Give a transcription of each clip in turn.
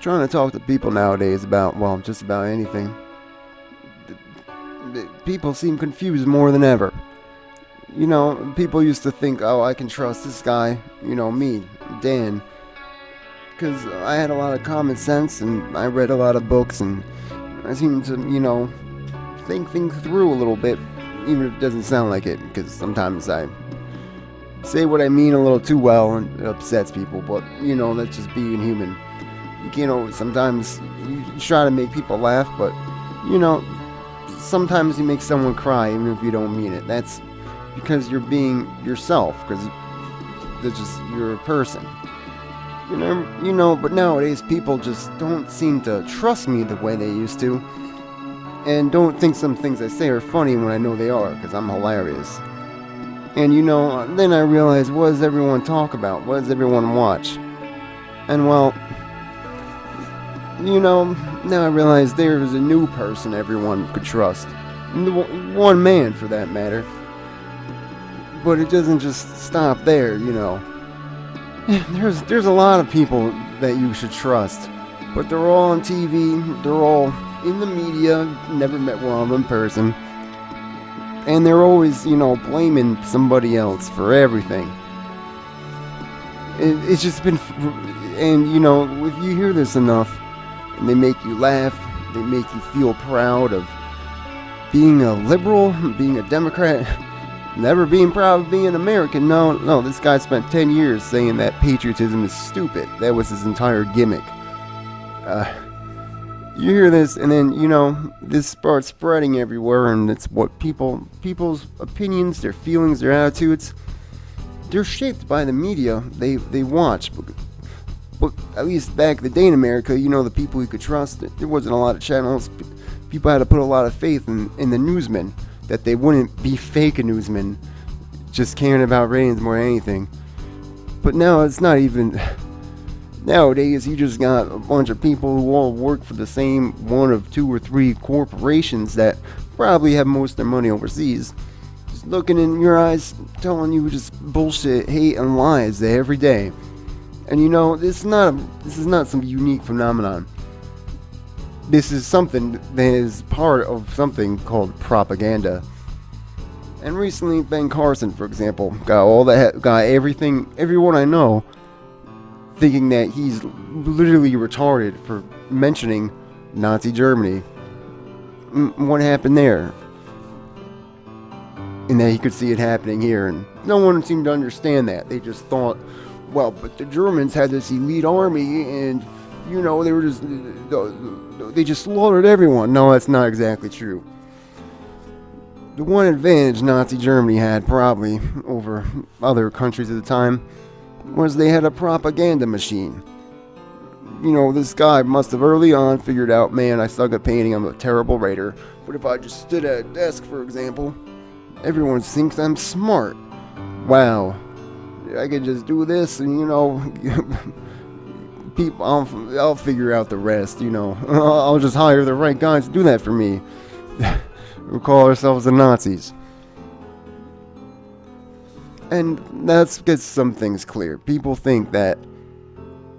trying to talk to people nowadays about, well, just about anything. People seem confused more than ever. People used to think, oh, I can trust this guy, me, Dan, because I had a lot of common sense and I read a lot of books and I seem to, think things through a little bit, even if it doesn't sound like it, because sometimes I say what I mean a little too well and it upsets people, but, that's just being human. Sometimes you try to make people laugh, but, sometimes you make someone cry even if you don't mean it. That's because you're being yourself, because you're a person. But nowadays people just don't seem to trust me the way they used to, and don't think some things I say are funny when I know they are, because I'm hilarious. And then I realize, what does everyone talk about? What does everyone watch? And well, now I realize there is a new person everyone could trust. One man, for that matter. But it doesn't just stop there, There's a lot of people that you should trust. But they're all on TV, they're all in the media, never met one of them in person. And they're always, blaming somebody else for everything. It's just been... And, if you hear this enough, and they make you laugh, they make you feel proud of being a liberal, being a Democrat, never being proud of being an American. No, this guy spent 10 years saying that patriotism is stupid. That was his entire gimmick. You hear this, and then, this starts spreading everywhere, and it's what people's opinions, their feelings, their attitudes, they're shaped by the media they watch. But at least back in the day in America, the people you could trust, there wasn't a lot of channels. People had to put a lot of faith in the newsmen, that they wouldn't be fake newsmen, just caring about ratings more than anything. But now it's not even... Nowadays, you just got a bunch of people who all work for the same one of 2 or 3 corporations that probably have most of their money overseas, just looking in your eyes, telling you just bullshit, hate, and lies every day. And this is not some unique phenomenon. This is something that is part of something called propaganda. And recently, Ben Carson, for example, got everyone I know thinking that he's literally retarded for mentioning Nazi Germany. What happened there? And that he could see it happening here, and no one seemed to understand that. They just thought, well, but the Germans had this elite army, and they just slaughtered everyone. No, that's not exactly true. The one advantage Nazi Germany had, probably over other countries at the time, was they had a propaganda machine. This guy must have early on figured out, man, I suck at painting, I'm a terrible writer, but if I just stood at a desk, for example, everyone thinks I'm smart. Wow, I could just do this and, people, I'll figure out the rest, I'll just hire the right guys to do that for me. We call ourselves the Nazis. And that gets some things clear. People think that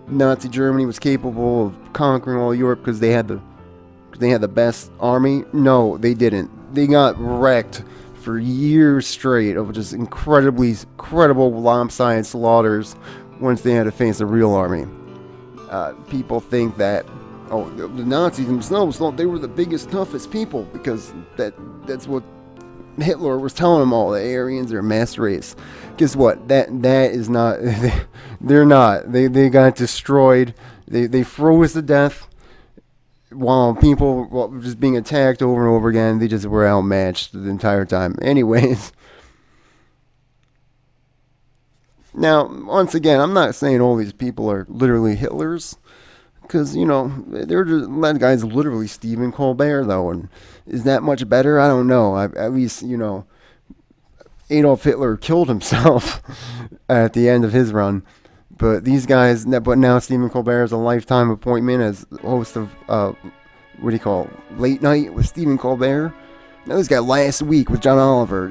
Nazi Germany was capable of conquering all Europe because they had the best army. No, they didn't. They got wrecked for years straight of just incredible lopsided slaughters once they had to face a real army. People think that the Nazis themselves thought they were the biggest, toughest people because that's what Hitler was telling them all. The Aryans are a mass race. Guess what? That is not. They're not. They got destroyed. They froze to death while people were just being attacked over and over again. They just were outmatched the entire time. Anyways. Now, once again, I'm not saying all these people are literally Hitlers. Because, that guy's literally Stephen Colbert, though. And is that much better? I don't know. At least, Adolf Hitler killed himself at the end of his run. But these guys, but now Stephen Colbert is a lifetime appointment as host of, Late Night with Stephen Colbert. Now this guy last week with John Oliver,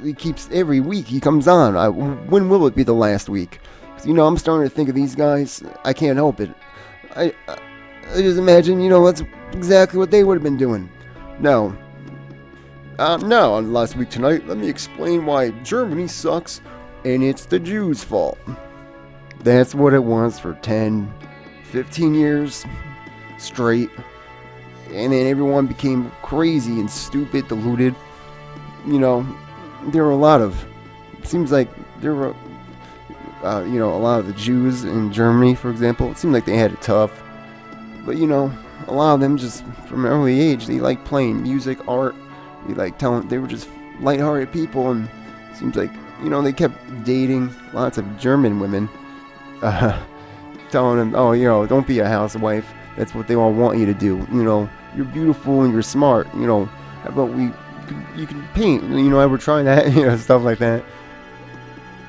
he keeps, every week he comes on. When will it be the last week? 'Cause, I'm starting to think of these guys, I can't help it. I just imagine, that's exactly what they would have been doing. No. Now, on Last Week Tonight, let me explain why Germany sucks and it's the Jews' fault. That's what it was for 10, 15 years straight. And then everyone became crazy and stupid, deluded. There were a lot of... It seems like there were, a lot of the Jews in Germany, for example. It seemed like they had it tough. But, a lot of them just, from an early age, they liked playing music, art. They were just lighthearted people. And it seems like, they kept dating lots of German women. Telling them, oh, don't be a housewife. That's what they all want you to do. You're beautiful and you're smart. How about you can paint, ever try that, stuff like that.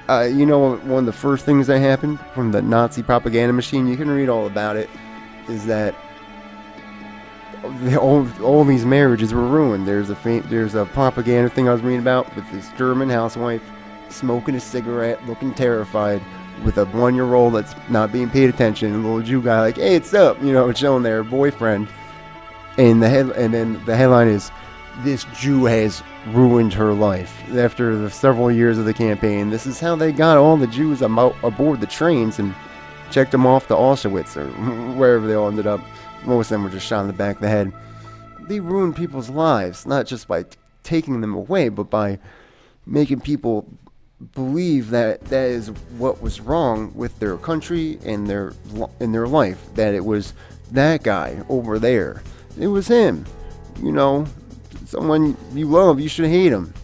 One of the first things that happened from the Nazi propaganda machine, you can read all about it, is that all these marriages were ruined. There's a propaganda thing I was reading about with this German housewife smoking a cigarette, looking terrified, with a 1-year-old that's not being paid attention, and a little Jew guy like, hey, it's up, chilling there, boyfriend. And then the headline is, this Jew has ruined her life. After the several years of the campaign, this is how they got all the Jews aboard the trains and checked them off to Auschwitz or wherever they all ended up. Most of them were just shot in the back of the head. They ruined people's lives, not just by taking them away, but by making people believe that is what was wrong with their country and their life. That it was that guy over there. It was him. Someone you love, you should hate him.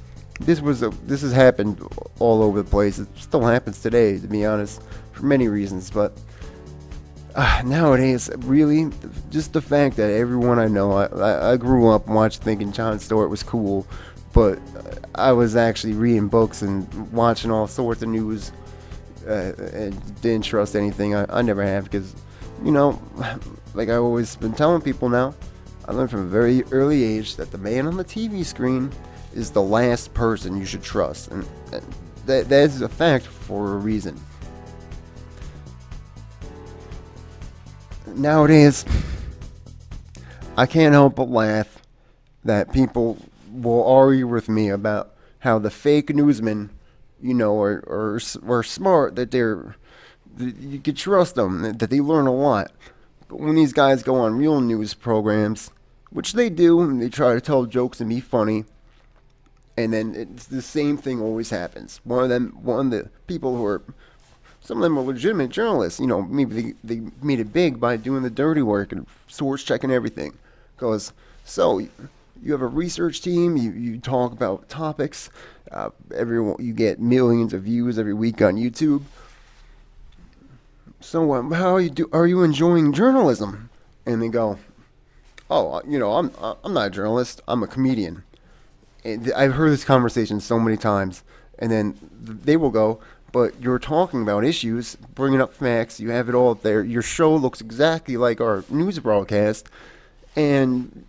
This has happened all over the place. It still happens today, to be honest, for many reasons. But nowadays, really, just the fact that everyone I know, I grew up thinking Jon Stewart was cool, but I was actually reading books and watching all sorts of news and didn't trust anything. I never have, because, like I've always been telling people now, I learned from a very early age that the man on the TV screen is the last person you should trust. And that is a fact for a reason. Nowadays, I can't help but laugh that people will argue with me about how the fake newsmen, are smart, that you can trust them, that they learn a lot. But when these guys go on real news programs, which they do, and they try to tell jokes and be funny, and then it's the same thing always happens. One of the people who are, some of them are legitimate journalists, maybe they made it big by doing the dirty work and source checking everything. Goes, so you have a research team, you talk about topics, you get millions of views every week on YouTube. So are you enjoying journalism? And they go, oh, I'm not a journalist, I'm a comedian. And I've heard this conversation so many times. And then they will go, but you're talking about issues, bringing up facts, you have it all up there. Your show looks exactly like our news broadcast. And,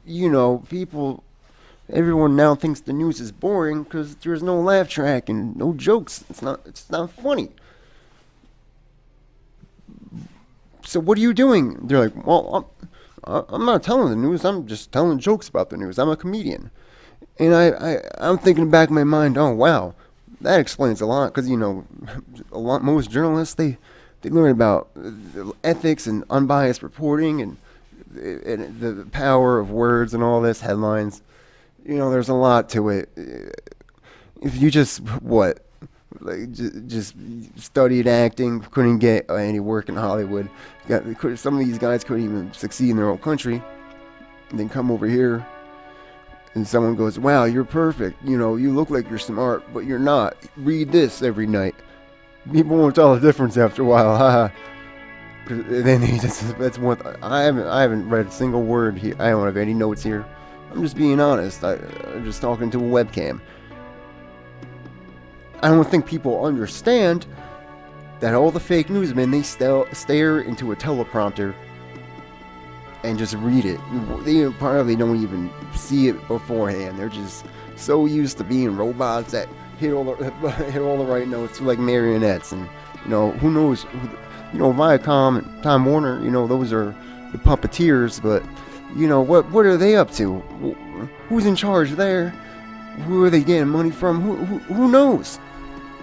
everyone now thinks the news is boring because there's no laugh track and no jokes. It's not funny. So what are you doing? They're like, well, I'm not telling the news. I'm just telling jokes about the news. I'm a comedian. And I'm thinking back in my mind, oh, wow, that explains a lot. Because, most journalists, they learn about ethics and unbiased reporting and the power of words and all this, headlines. There's a lot to it. If you just studied acting, couldn't get any work in Hollywood. Some of these guys couldn't even succeed in their own country. And then come over here, and someone goes, wow, you're perfect. You look like you're smart, but you're not. Read this every night. People won't tell the difference after a while. Haha. Then that's what I haven't read a single word here. I don't have any notes here. I'm just being honest. I'm just talking to a webcam. I don't think people understand that all the fake newsmen, they stare into a teleprompter and just read it. They probably don't even see it beforehand. They're just so used to being robots that hit all the right notes, like marionettes. And who knows? Viacom and Time Warner, those are the puppeteers, but, what are they up to? Who's in charge there? Who are they getting money from? Who knows?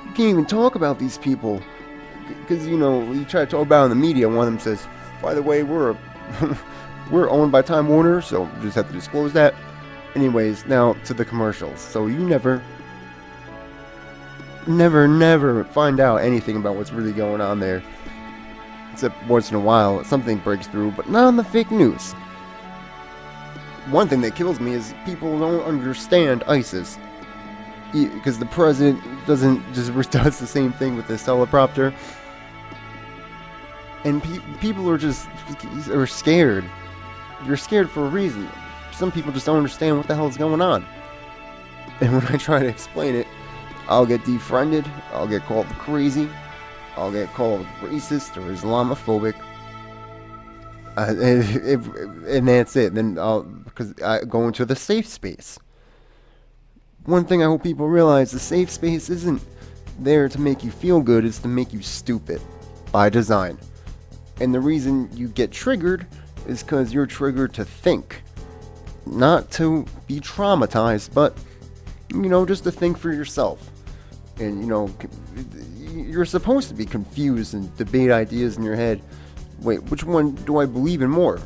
You can't even talk about these people. Because, you try to talk about it in the media, one of them says, by the way, we're we're owned by Time Warner, so we just have to disclose that. Anyways, now to the commercials. So you never find out anything about what's really going on there. Except once in a while, something breaks through, but not on the fake news. One thing that kills me is people don't understand ISIS. Because the president does the same thing with this teleprompter. And people are scared. You're scared for a reason. Some people just don't understand what the hell is going on. And when I try to explain it, I'll get defriended, I'll get called crazy, I'll get called racist or Islamophobic. And that's it. Then because I go into the safe space. One thing I hope people realize, the safe space isn't there to make you feel good, it's to make you stupid. By design. And the reason you get triggered is because you're triggered to think. Not to be traumatized, but, just to think for yourself. And, you're supposed to be confused and debate ideas in your head. Wait, which one do I believe in more?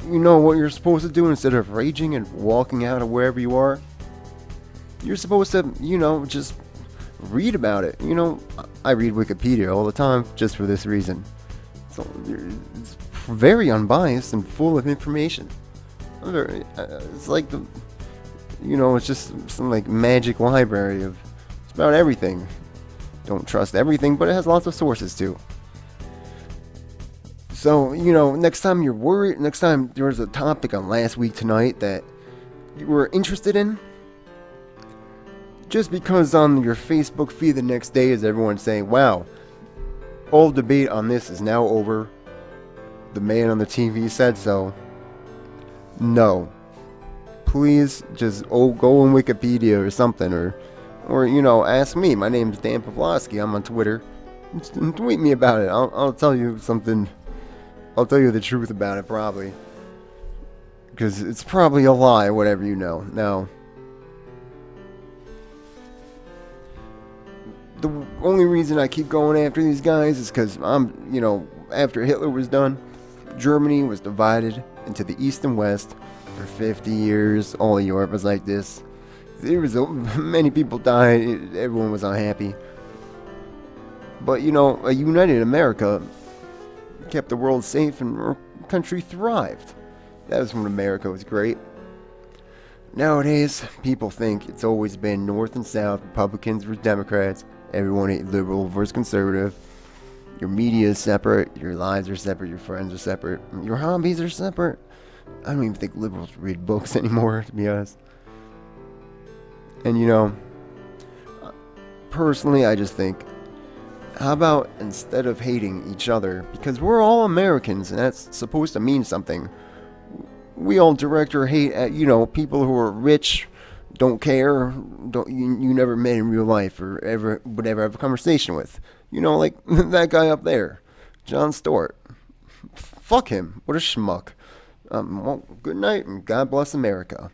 You know what you're supposed to do instead of raging and walking out of wherever you are? You're supposed to, just read about it. I read Wikipedia all the time just for this reason. So it's very unbiased and full of information. It's like it's just some like magic library of it's about everything. Don't trust everything, but it has lots of sources too. So, next time you're worried, next time there's a topic on Last Week Tonight that you were interested in, just because on your Facebook feed the next day is everyone saying, wow, all debate on this is now over. The man on the TV said so. No. Please just go on Wikipedia or something, or ask me. My name's Dan Pavlovsky. I'm on Twitter. Just tweet me about it. I'll tell you something. I'll tell you the truth about it, probably. Because it's probably a lie, whatever you know. Now, the only reason I keep going after these guys is because after Hitler was done, Germany was divided into the East and West for 50 years. All of Europe was like this. There was many people died. Everyone was unhappy. But a united America kept the world safe and our country thrived. That was when America was great. Nowadays, people think it's always been North and South, Republicans versus Democrats. Everyone ain't liberal versus conservative. Your media is separate. Your lives are separate. Your friends are separate. Your hobbies are separate. I don't even think liberals read books anymore, to be honest. And personally, I just think, how about instead of hating each other, because we're all Americans and that's supposed to mean something, we all direct our hate at, people who are rich, don't care, you never met in real life or would ever have a conversation with. Like that guy up there, Jon Stewart. Fuck him. What a schmuck. Well, good night and God bless America.